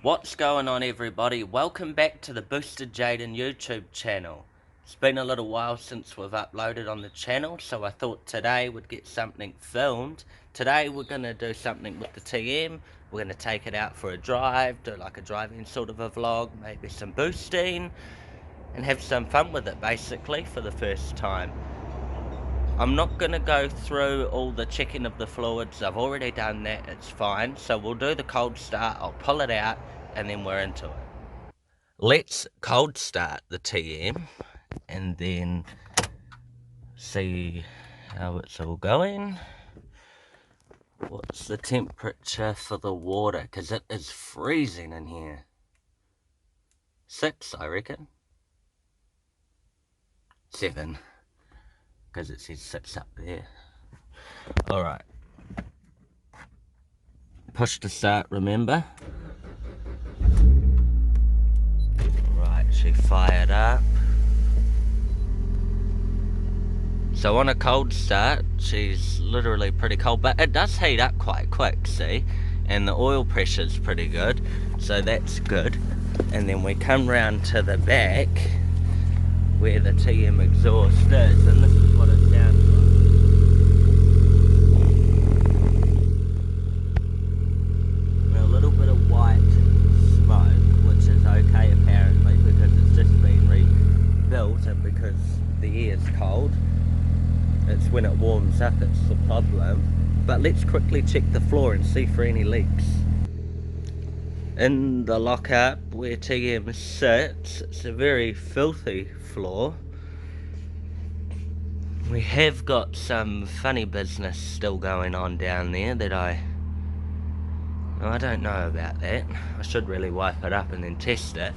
What's going on, everybody? Welcome back to the Boosted Jaden YouTube channel. It's been a little while since we've uploaded on the channel, so I thought today we'd get something filmed. Today we're going to do something with the TM. We're going to take it out for a drive, do like a driving sort of a vlog, maybe some boosting, and have some fun with it basically for the first time. I'm not going to go through all the checking of the fluids. I've already done that, it's fine. So we'll do the cold start, I'll pull it out, and then we're into it. Let's cold start the TM, and then see how it's all going. What's the temperature for the water? Because it is freezing in here. 6, I reckon. 7. Because it says 6 up there. Alright. Push to start, remember. Right, she fired up. So on a cold start, she's literally pretty cold, but it does heat up quite quick, see? And the oil pressure's pretty good, so that's good. And then we come round to the back, where the TM exhaust is, and this is what it sounds like. A little bit of white smoke, which is okay apparently, because it's just been rebuilt, and because the air's cold. It's when it warms up it's the problem. But let's quickly check the floor and see for any leaks. In the lockup where TM sits, it's a very filthy floor. We have got some funny business still going on down there that I don't know about that. I should really wipe it up and then test it.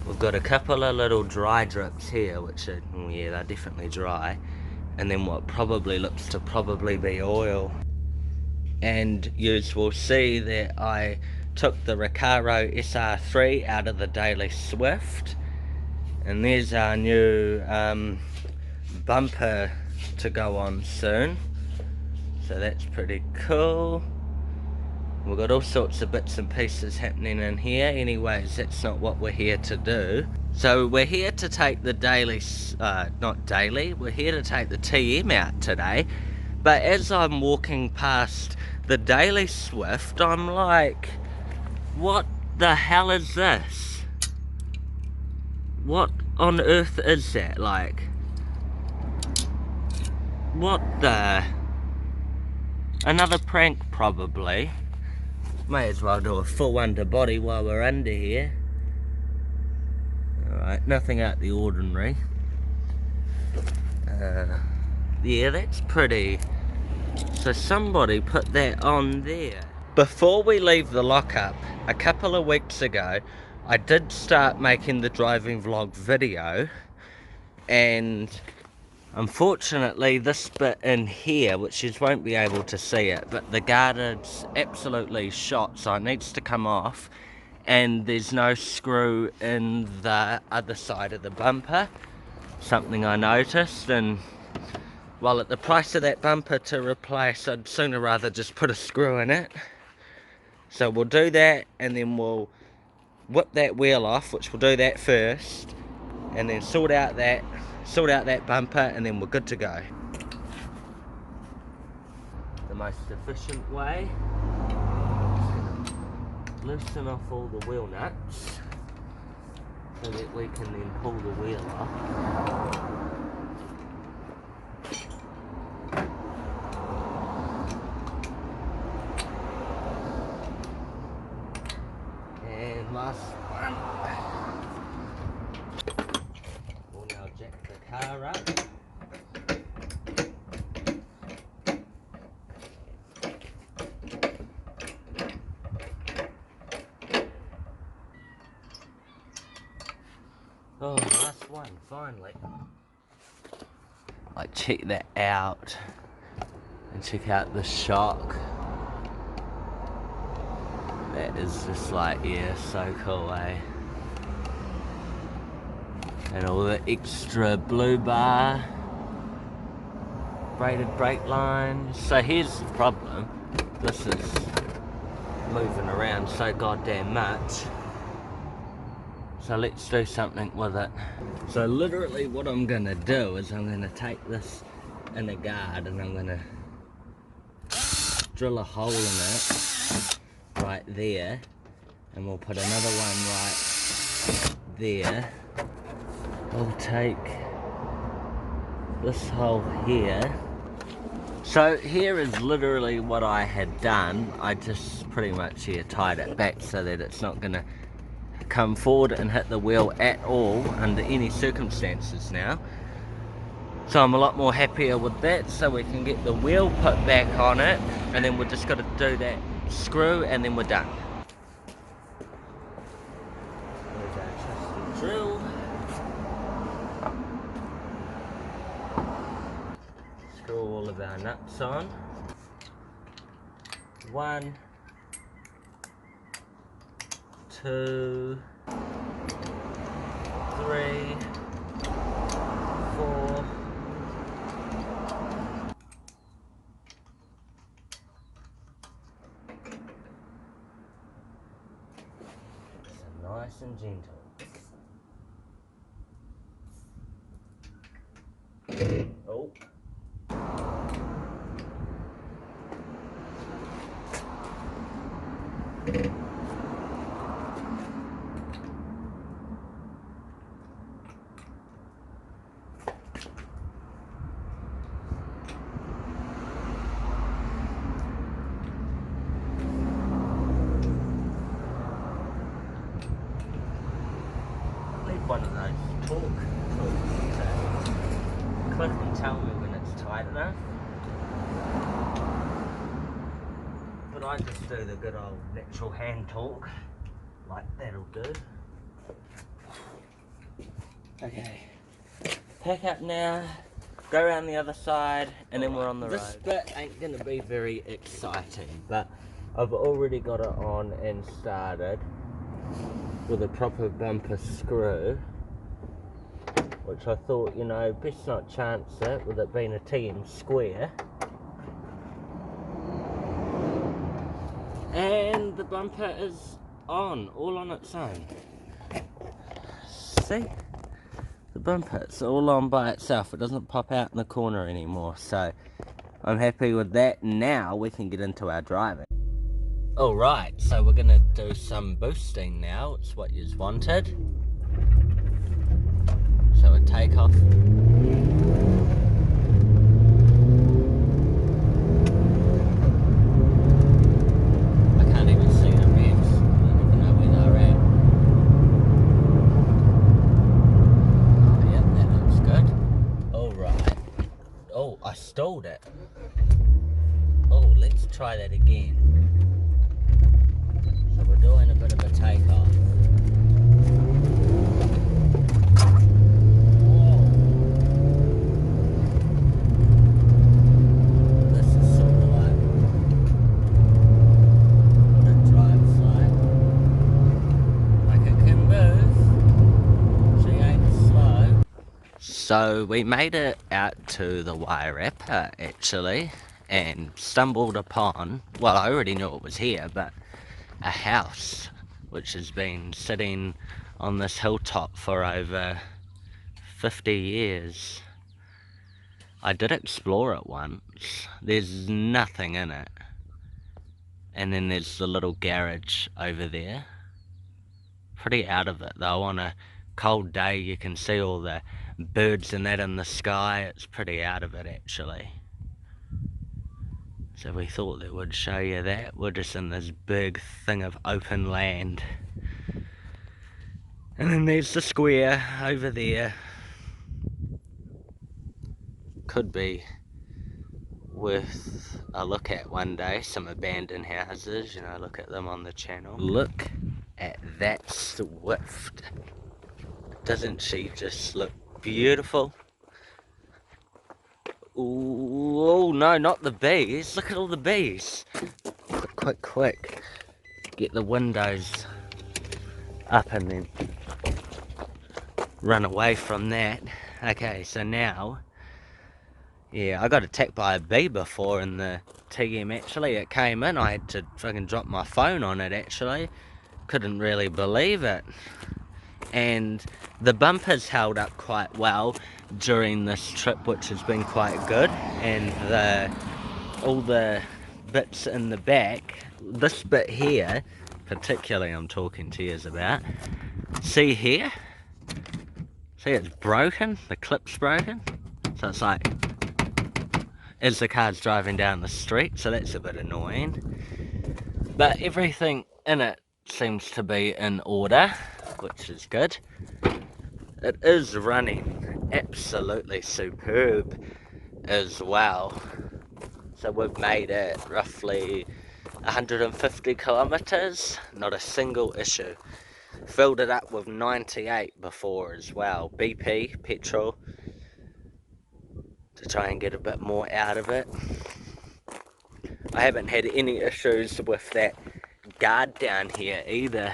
We've got a couple of little dry drips here, which are, yeah, they're definitely dry. And then what probably looks to probably be oil. And you will see that I took the Recaro SR3 out of the Daily Swift, and there's our new bumper to go on soon, so that's pretty cool. We've got all sorts of bits and pieces happening in here. Anyways, that's not what we're here to do. So we're here to take the we're here to take the TM out today. But as I'm walking past the Daily Swift, I'm like, what the hell is this? What on earth is that? Like, what the? Another prank probably. May as well do a full underbody while we're under here. Alright, nothing out the ordinary. Yeah, that's pretty. So somebody put that on there. Before we leave the lockup, a couple of weeks ago, I did start making the driving vlog video, and unfortunately this bit in here, which you won't be able to see it, but the guard's absolutely shot, so it needs to come off, and there's no screw in the other side of the bumper. Something I noticed, and well, at the price of that bumper to replace, I'd sooner rather just put a screw in it. So we'll do that, and then we'll whip that wheel off, which we'll do that first, and then sort out that bumper, and then we're good to go. The most efficient way, loosen off all the wheel nuts so that we can then pull the wheel off. And last one. We'll now jack the car up. Oh, last one, finally. Like, check that out. And check out the shock. That is just like, yeah, so cool, eh? And all the extra blue bar. Braided brake lines. So here's the problem. This is moving around so goddamn much. So let's do something with it. So literally what I'm gonna do is I'm gonna take this in a guard and I'm gonna drill a hole in it right there, and we'll put another one right there. I'll take this hole here. So here is literally what I had done. I just pretty much here tied it back so that it's not gonna come forward and hit the wheel at all under any circumstances now. So I'm a lot more happier with that, so we can get the wheel put back on it, and then we're just got to do that screw and then we're done. There's our trusty drill. Screw all of our nuts on. 1, 2, 3, 4. So nice and gentle. Oh. One of those torque tools to click and tell me when it's tight enough. But I just do the good old natural hand torque, like that'll do. Okay, pack up now, go around the other side, and then we're on the road. This bit ain't gonna be very exciting, but I've already got it on and started with a proper bumper screw, which I thought, you know, best not chance it with it being a TM square. And the bumper is on, all on its own. See? The bumper, it's all on by itself. It doesn't pop out in the corner anymore, so I'm happy with that. Now we can get into our driving. Alright, so we're gonna do some boosting now. It's what you've wanted. So a takeoff. I can't even see the revs. I don't even know where they're at. Oh yep, that looks good. Alright. Oh, I stalled it. Oh, let's try that again. So we're doing a bit of a takeoff. Whoa. This is sort of like what it drives like it can move. She ain't slow. So we made it out to the Wairarapa actually, and stumbled upon, well, I already knew it was here, but a house which has been sitting on this hilltop for over 50 years. I did explore it once. There's nothing in it. And then there's the little garage over there. Pretty out of it though. On a cold day you can see all the birds and that in the sky. It's pretty out of it actually. So we thought that we'd show you that. We're just in this big thing of open land. And then there's the square over there. Could be worth a look at one day. Some abandoned houses, you know, look at them on the channel. Look at that Swift. Doesn't she just look beautiful? Ooh, oh no, not the bees. Look at all the bees. Quick, quick, quick. Get the windows up and then run away from that. Okay, so now Yeah, I got attacked by a bee before in the TM actually. It came in, I had to fucking drop my phone on it actually. Couldn't really believe it. And the bumpers held up quite well during this trip, which has been quite good. And all the bits in the back, this bit here, particularly I'm talking to you about. See here? See it's broken, the clip's broken. So it's like, as the car's driving down the street, so that's a bit annoying. But everything in it seems to be in order, which is good. It is running absolutely superb as well. So we've made it roughly 150 kilometers, not a single issue. Filled it up with 98 before as well, BP, petrol, to try and get a bit more out of it. I haven't had any issues with that guard down here either,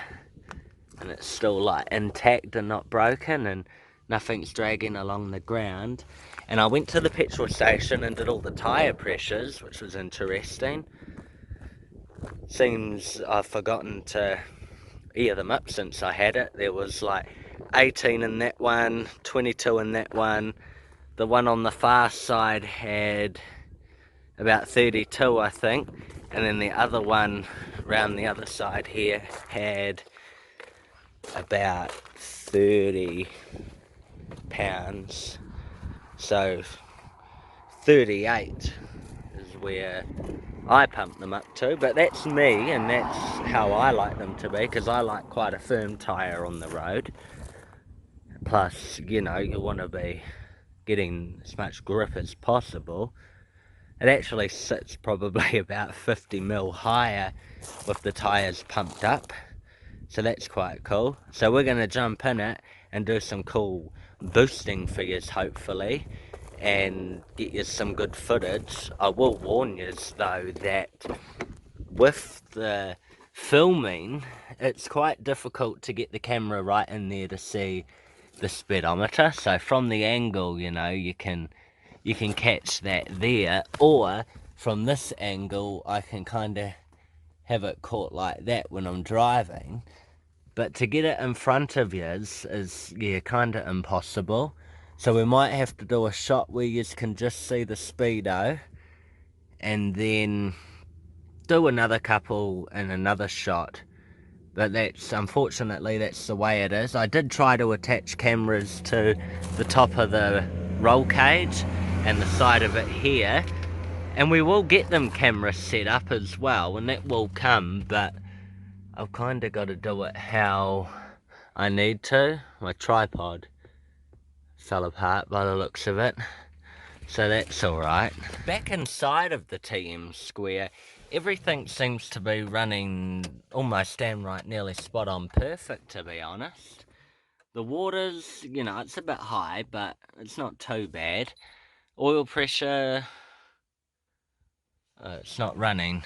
and it's still like intact and not broken, and nothing's dragging along the ground. And I went to the petrol station and did all the tyre pressures, which was interesting. Seems I've forgotten to ear them up since I had it. There was like 18 in that one, 22 in that one. The one on the far side had about 32, I think, and then the other one around the other side here had about 30 pounds. So 38 is where I pump them up to, but that's me, and that's how I like them to be, because I like quite a firm tyre on the road. Plus, you know, you want to be getting as much grip as possible. It actually sits probably about 50 mil higher with the tyres pumped up, so that's quite cool. So we're going to jump in it and do some cool boosting for you, hopefully, and get you some good footage. I will warn you though that with the filming, it's quite difficult to get the camera right in there to see the speedometer. So from the angle, you know, you can catch that there, or from this angle I can kind of have it caught like that when I'm driving. But to get it in front of you is yeah, kind of impossible. So we might have to do a shot where you can just see the speedo, and then do another couple in another shot. But that's, unfortunately, that's the way it is. I did try to attach cameras to the top of the roll cage and the side of it here, and we will get them cameras set up as well, and that will come, but I've kind of got to do it how I need to. My tripod fell apart by the looks of it, so that's alright. Back inside of the TM Square, everything seems to be running almost downright nearly spot on perfect, to be honest. The water's, you know, it's a bit high, but it's not too bad. Oil pressure, it's not running.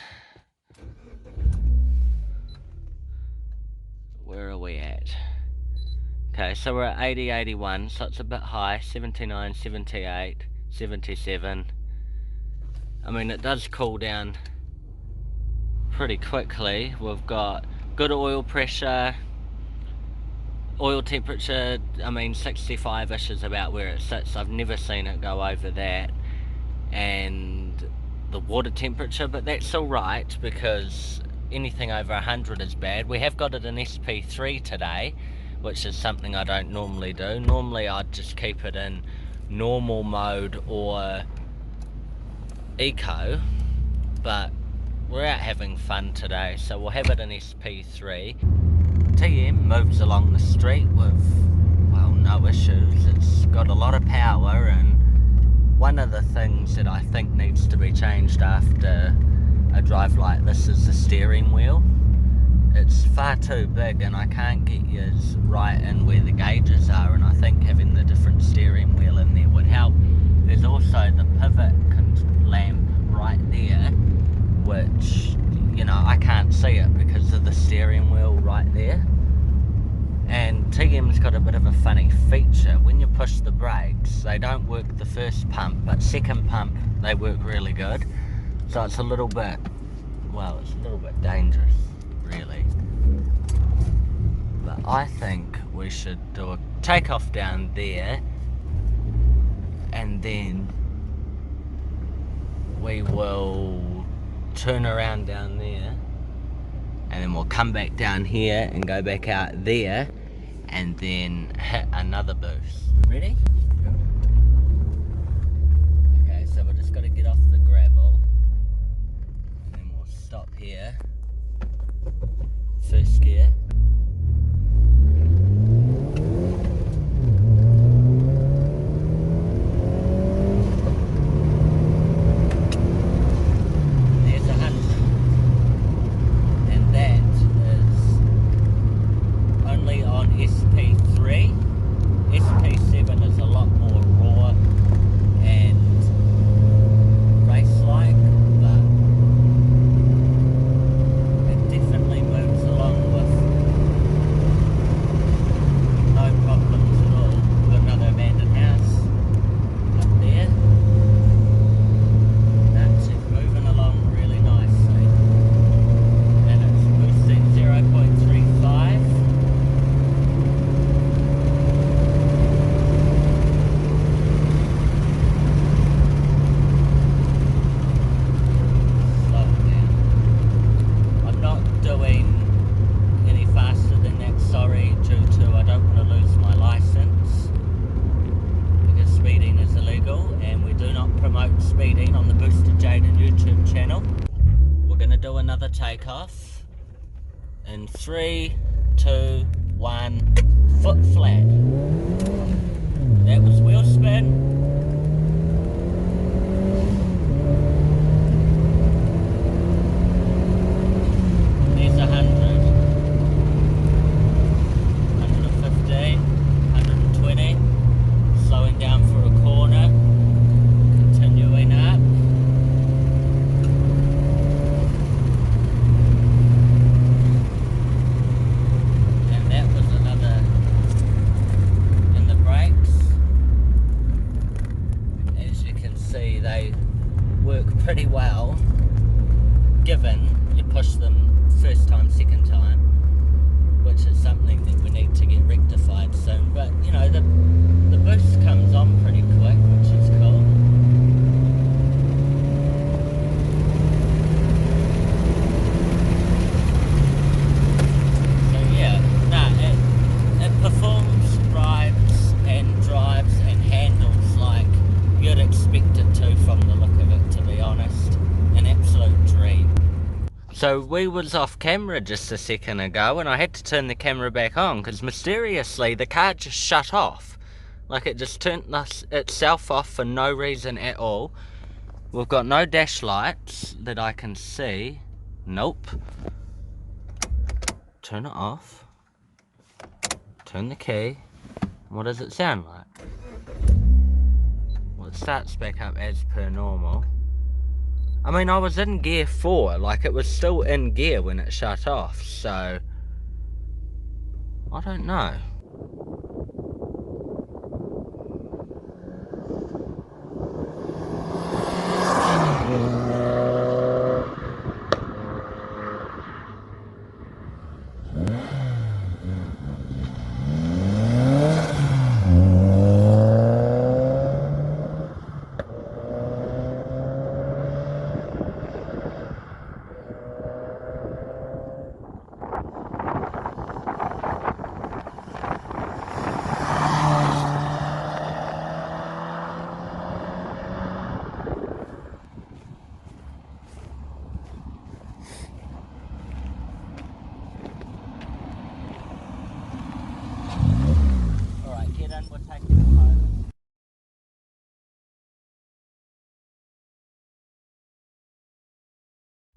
Where are we at? Okay, so we're at 80, 81, so it's a bit high. 79, 78, 77. I mean, it does cool down pretty quickly. We've got good oil pressure, oil temperature. I mean, 65-ish is about where it sits. I've never seen it go over that. And the water temperature, but that's alright, because anything over 100 is bad. We have got it in SP3 today, which is something I don't normally do. Normally I'd just keep it in normal mode or eco, but we're out having fun today, so we'll have it in SP3. TM moves along the street with, well, no issues. It's got a lot of power, and one of the things that I think needs to be changed after a drive like this is the steering wheel. It's far too big, and I can't get yours right in where the gauges are, and I think having the different steering wheel in there would help. There's also the pivot lamp right there, which, you know, I can't see it because of the steering wheel right there. And TM's got a bit of a funny feature. When you push the brakes, they don't work the first pump, but second pump, they work really good. So it's a little bit, well, it's a little bit dangerous, really. But I think we should do a takeoff down there, and then we will turn around down there, and then we'll come back down here and go back out there, and then hit another boost. Ready? Okay, so we're just got to get off the gravel, and then we'll stop here. First gear. Another takeoff in 3, 2, 1, foot flat. That was wheel spin. There's 100, 115, 120, slowing down for a corner, continuing up. Pretty well, given you push them first time, second time, which is something that we need to get rectified soon. But you know, the boost comes on pretty quick, which is cool. So yeah, it performs, rides and drives and handles like you'd expect it to from the look of it, to be honest. An absolute dream. So we was off camera just a second ago, and I had to turn the camera back on because mysteriously the car just shut off. Like it just turned itself off for no reason at all. We've got no dash lights that I can see. Nope. Turn it off. Turn the key. What does it sound like? It starts back up as per normal. I mean, I was in gear 4, like it was still in gear when it shut off, so I don't know.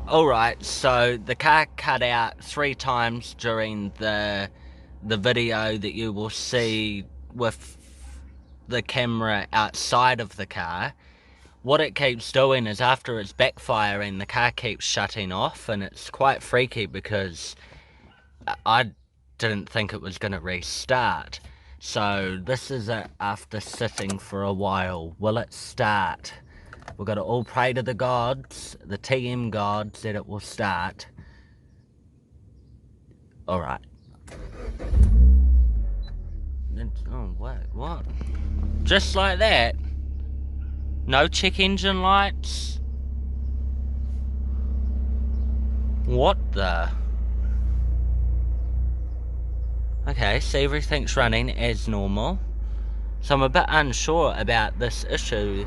Alright, so the car cut out 3 times during the video that you will see with the camera outside of the car. What it keeps doing is after it's backfiring, the car keeps shutting off, and it's quite freaky because didn't think it was going to restart. So this is it after sitting for a while. Will it start? We've got to all pray to the gods, the TM gods, that it will start. Alright. Oh, wait, what? Just like that? No check engine lights? What the? Okay, so everything's running as normal. So I'm a bit unsure about this issue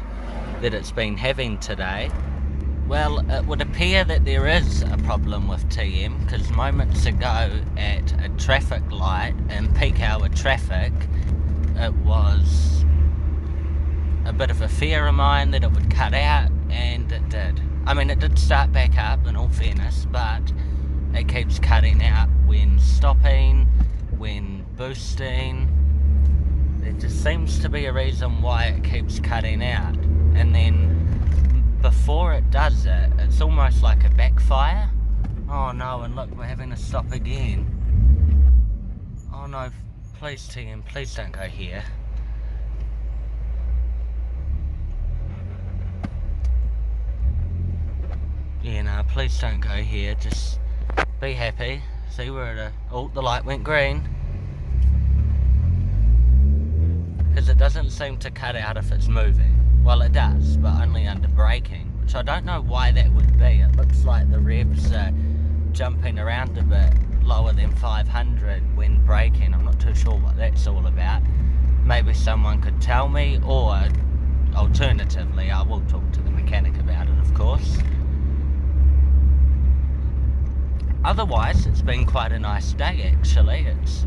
that it's been having today. Well, it would appear that there is a problem with TM, because moments ago at a traffic light in peak hour traffic, it was a bit of a fear of mine that it would cut out, and it did. I mean, it did start back up in all fairness, but it keeps cutting out when stopping, when boosting. There just seems to be a reason why it keeps cutting out. And then before it does it, it's almost like a backfire. Oh no, and look, we're having to stop again. Oh no, please TM, please don't go here. Yeah, no, please don't go here, just be happy. See, we're at a... Oh, the light went green. Because it doesn't seem to cut out if it's moving. Well, it does, but only under braking, which I don't know why that would be. It looks like the revs are jumping around a bit lower than 500 when braking. I'm not too sure what that's all about. Maybe someone could tell me, or alternatively, I will talk to the mechanic about it, of course. Otherwise, it's been quite a nice day, actually. It's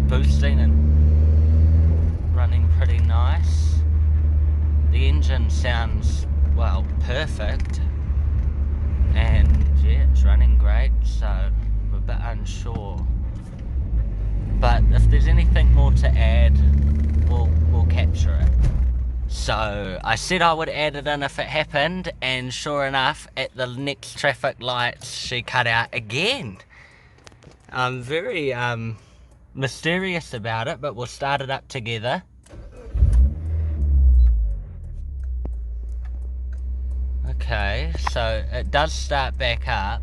boosting and running pretty nice. The engine sounds, well, perfect. And, yeah, it's running great, so I'm a bit unsure. But if there's anything more to add, we'll capture it. So, I said I would add it in if it happened, and sure enough, at the next traffic lights, she cut out again. I'm very mysterious about it, but we'll start it up together. Okay, so it does start back up.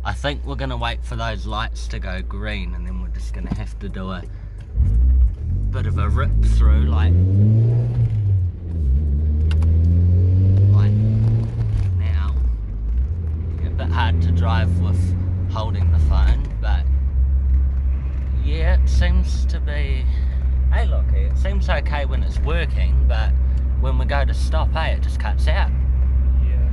I think we're going to wait for those lights to go green, and then we're just going to have to do a bit of a rip through, like now. A bit hard to drive with holding the phone, but yeah, it seems to be... Hey look, it seems okay when it's working, but when we go to stop, it just cuts out. Yeah.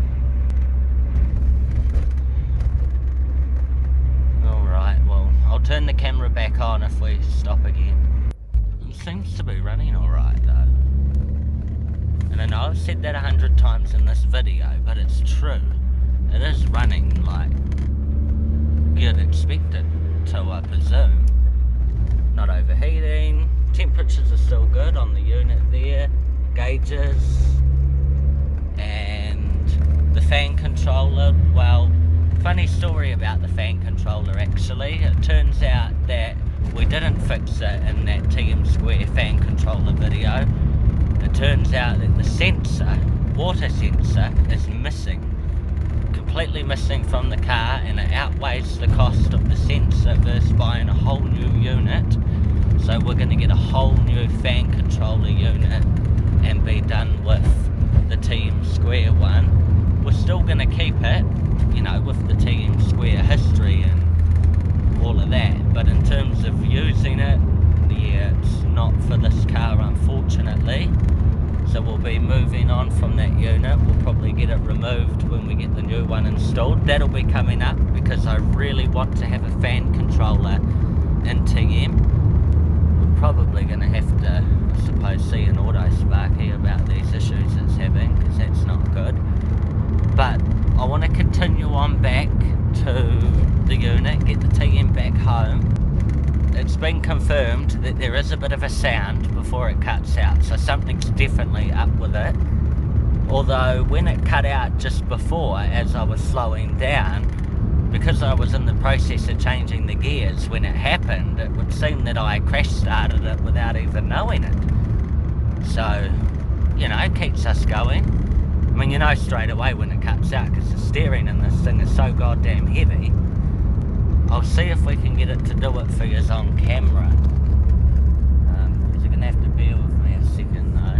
Alright, well, I'll turn the camera back on if we stop again. It seems to be running alright though. And I know I've said that 100 times in this video, but it's true. It is running like you'd expect it to, I presume. Not overheating. Temperatures are still good on the unit there. Gauges. And the fan controller, well, funny story about the fan controller actually. It turns out that we didn't fix it in that TM Square fan controller video. It turns out that the sensor, water sensor, is missing. Completely missing from the car, and it outweighs the cost of the sensor versus buying a whole new unit. So we're going to get a whole new fan controller unit and be done with the TM Square one. We're still going to keep it, you know, with the TM Square history and all of that, but in terms of using it, yeah, it's not for this car unfortunately. So we'll be moving on from that unit. We'll probably get it removed when we get the new one installed. That'll be coming up because I really want to have a fan controller in TM. We're probably going to have to, I suppose, see an auto sparky about these issues it's having, because that's not good. But I want to continue on back to the unit, get the TM back home. It's been confirmed that there is a bit of a sound before it cuts out, so something's definitely up with it. Although when it cut out just before, as I was slowing down, because I was in the process of changing the gears when it happened, it would seem that I crash started it without even knowing it. So, you know, it keeps us going. I mean, you know straight away when it cuts out, because the steering in this thing is so goddamn heavy. I'll see if we can get it to do it for you on camera. Because you're going to have to bear with me a second though.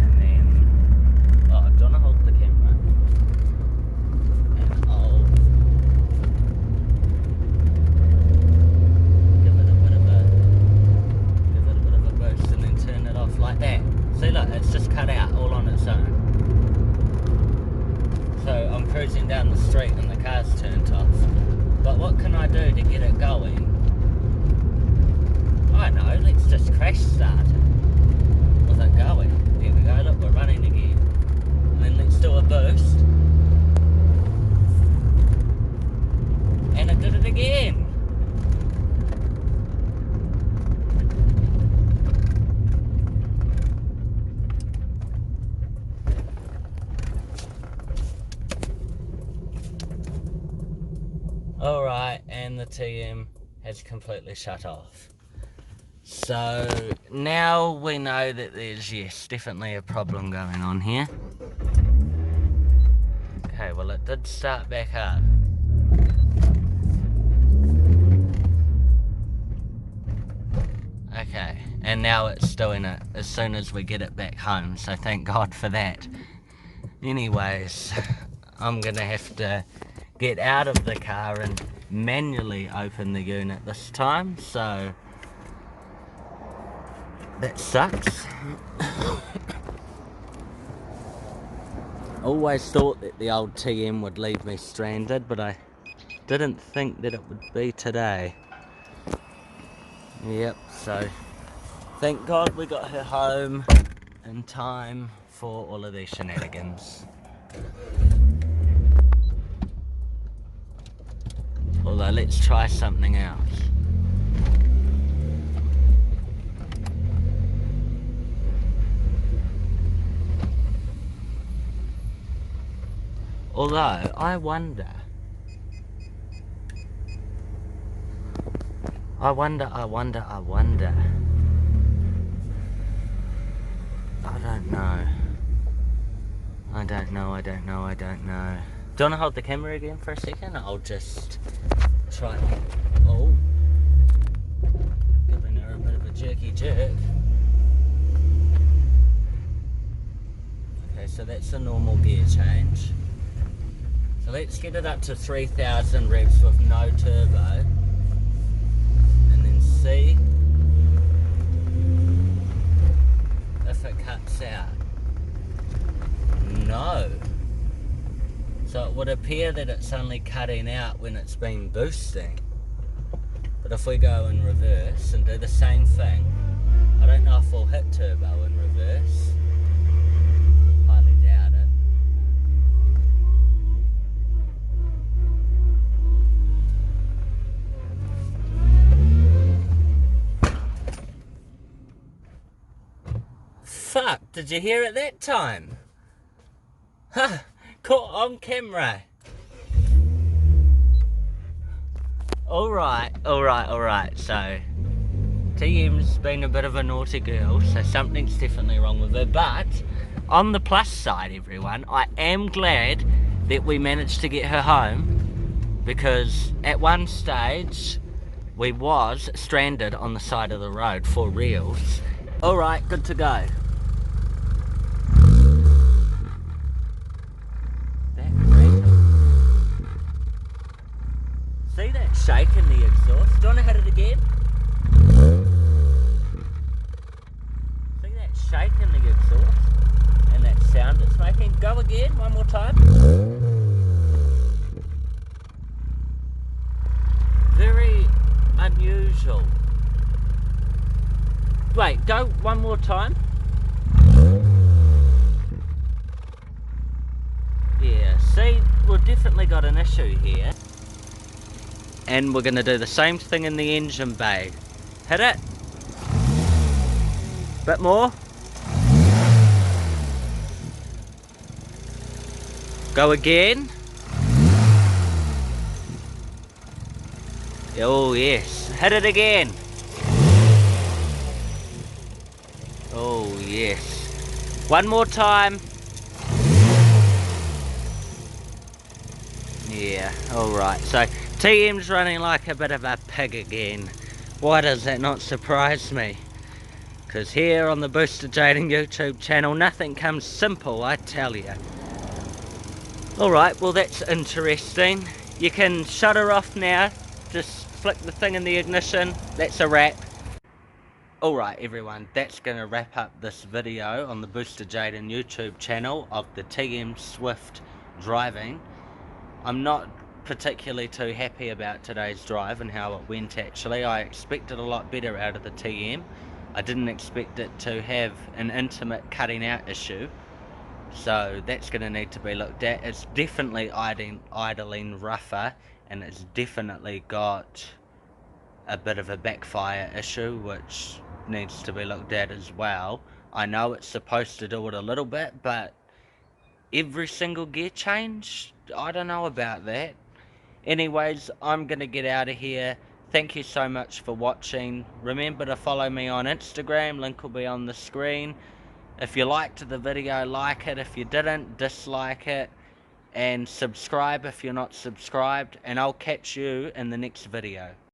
And then, oh, do you want to hold the camera? And I'll give it a bit of a boost and then turn it off like that. See, look, it's just cut out all on its own. So I'm cruising down the street and the car's turned off. But what can I do to get it going? I know, let's just crash start it with it going. There we go, look, we're running again. And then let's do a boost. And it did it again. Alright, and the TM has completely shut off. So now we know that there's, yes, definitely a problem going on here. Okay, well it did start back up. Okay, and now it's doing it as soon as we get it back home, so thank God for that. Anyways, I'm gonna have to get out of the car and manually open the unit this time, so that sucks. Always thought that the old TM would leave me stranded, but I didn't think that it would be today. Yep, so thank God we got her home in time for all of these shenanigans. Although, let's try something else. Although, I wonder. I don't know. Do you want to hold the camera again for a second? I'll just try. Oh, giving her a bit of a jerky jerk. Okay, so that's a normal gear change. So let's get it up to 3,000 revs with no turbo, and then see if it cuts out. No. So it would appear that it's only cutting out when it's been boosting. But if we go in reverse and do the same thing, I don't know if we'll hit turbo in reverse. Highly doubt it. Fuck, did you hear it that time? Huh. Caught on camera. Alright. So, TM's been a bit of a naughty girl, so something's definitely wrong with her. But, on the plus side, everyone, I am glad that we managed to get her home, because at one stage, we was stranded on the side of the road for reals. Alright, good to go. See that shake in the exhaust? Do you want to hit it again? See that shake in the exhaust? And that sound it's making? Go again, one more time. Very unusual. Wait, go one more time. Yeah, see, we've definitely got an issue here. And we're going to do the same thing in the engine bay. Hit it. Bit more. Go again. Oh yes, hit it again. Oh yes. One more time. Yeah, alright. So TM's running like a bit of a pig again. Why does that not surprise me? Because here on the Booster Jaden YouTube channel, nothing comes simple, I tell you. Alright, well that's interesting. You can shut her off now. Just flick the thing in the ignition. That's a wrap. Alright everyone, that's going to wrap up this video on the Booster Jaden YouTube channel of the TM Swift driving. I'm not particularly too happy about today's drive and how it went actually. I expected a lot better out of the TM. I didn't expect it to have an intimate cutting out issue. So that's going to need to be looked at. It's definitely idling rougher, and it's definitely got a bit of a backfire issue which needs to be looked at as well. I know it's supposed to do it a little bit, but every single gear change, I don't know about that. Anyways, I'm going to get out of here. Thank you so much for watching. Remember to follow me on Instagram, link will be on the screen. If you liked the video, like it. If you didn't, dislike it. And subscribe if you're not subscribed. And I'll catch you in the next video.